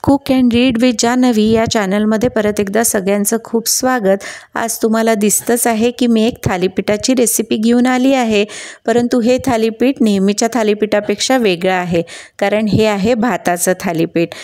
Cook and read with Janhavi या चॅनलमध्ये परत एकदा सगळ्यांचं खूप स्वागत। आज तुम्हाला दिसतंच आहे की मी एक थालीपीठाची रेसिपी घेऊन आली आहे, परंतु हे थालीपीठ नेहमीच्या थालीपीठापेक्षा वेगळं आहे, कारण हे आहे भाताचं थालीपीठ।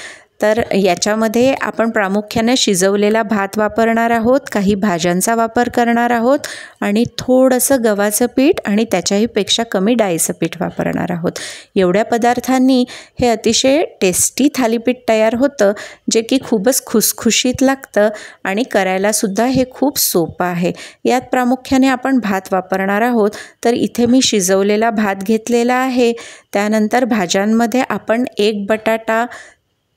तर याच्यामध्ये आपण प्रामुख्याने शिजवलेला भात वापरणार आहोत, काही भाज्यांचा वापर करणार आहोत आणि थोडंसं गव्हाचं पीठ आणि त्याच्याही पेक्षा कमी डाळीचं पीठ वापरणार आहोत। एवढ्या पदार्थांनी हे अतिशय टेस्टी थालीपीठ तयार होतं, जे की खूपच खुसखुशीत लागतं आणि करायला सुद्धा हे खूप सोपं आहे। यात प्रामुख्याने आपण भात वापरणार आहोत, तर इथे मी शिजवलेला भात घेतलेला आहे। त्यानंतर भाज्यांमध्ये आपण एक बटाटा,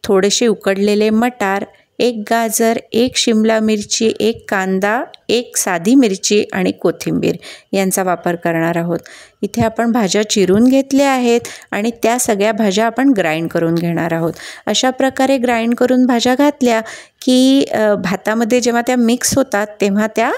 थोडेसे उकडलेले मटार, एक गाजर, एक शिमला मिरची, एक कांदा, एक साधी मिरची आणि कोथिंबीर यांचा वापर करणार आहोत। इथे आपण भाज्या चिरून घेतल्या आहेत आणि त्या सगळ्या भाज्या आपण ग्राइंड करून घेणार आहोत। अशा प्रकारे ग्राइंड करून भाज्या घातल्या की भातामध्ये जेव्हा त्या मिक्स होतात तेव्हा त्या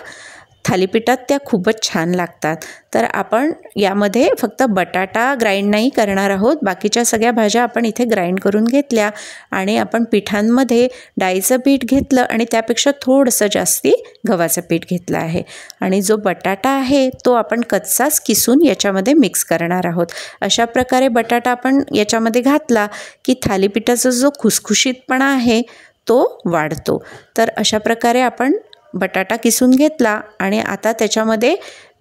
थालीपीठात त्या खूपच छान लागतात। तर आपण यामध्ये फक्त बटाटा ग्राइंड नाही करणार आहोत, बाकीच्या सगळ्या भाज्या आपण इथे ग्राइंड करून घेतल्या आणि आपण पिठांमध्ये डाळीचं पीठ घेतलं आणि त्यापेक्षा थोडंसं जास्ती गव्हाचं पीठ घेतलं आहे आणि जो बटाटा आहे तो आपण कच्चाच किसून याच्यामध्ये मिक्स करणार आहोत। अशा प्रकारे बटाटा आपण याच्यामध्ये घातला की थालीपीठाचा जो खुसखुशीतपणा आहे तो वाढतो। तर अशा प्रकारे आपण बटाटा किसून घेतला आणि आता त्याच्यामध्ये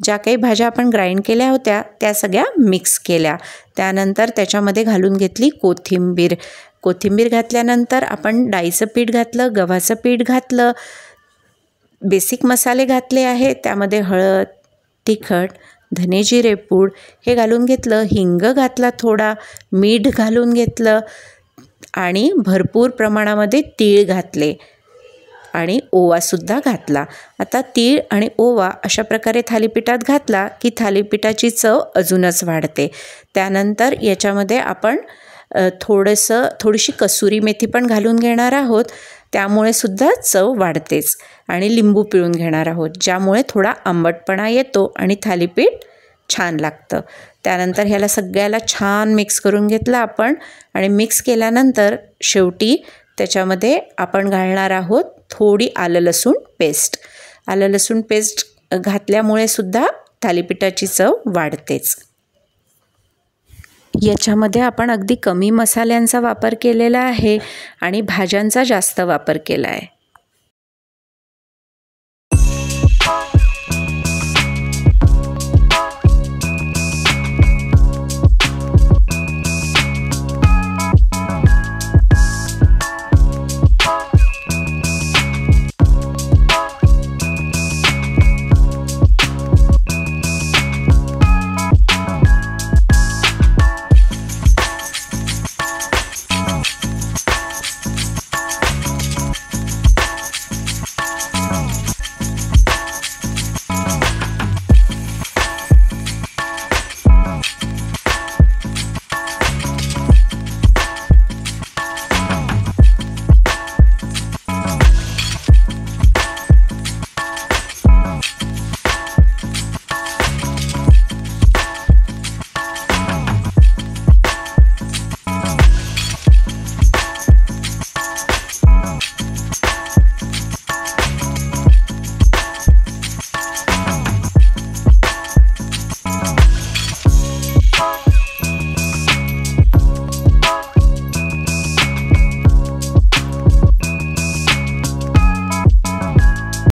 ज्या काही भाज्या आपण ग्राइंड केल्या होत्या त्या सगळ्या मिक्स केल्या। त्यानंतर त्याच्यामध्ये घालून घेतली कोथिंबीर घातल्यानंतर आपण डाळीचं पीठ घातलं, गव्हाचं पीठ घातलं, बेसिक मसाले घातले आहे, त्यामध्ये हळद, तिखट, धने जिरे पूड हे घालून घेतलं, हिंग घातला, थोडा मीठ घालून घेतलं आणि भरपूर प्रमाणामध्ये तीळ घातले आणि ओवासुद्धा घातला। आता तीळ आणि ओवा अशा प्रकारे थालीपीठात घातला की थालीपीठाची चव अजूनच वाढते। त्यानंतर याच्यामध्ये आपण थोडीशी कसुरी मेथी पण घालून घेणार आहोत, त्यामुळे सुद्धा चव वाढतेच आणि लिंबू पिळून घेणार आहोत, ज्यामुळे थोडा आंबटपणा येतो आणि थालीपीठ छान लागतं। त्यानंतर ह्याला सगळ्याला छान मिक्स करून घेतलं आपण आणि मिक्स केल्यानंतर शेवटी त्याच्यामध्ये आपण घालणार आहोत थोडी आलं लसूण पेस्ट घातल्यामुळे सुद्धा थालीपीठाची चव वाढतेच। याच्यामध्ये आपण अगदी कमी मसाल्यांचा वापर केलेला आहे आणि भाज्यांचा जास्त वापर केला आहे।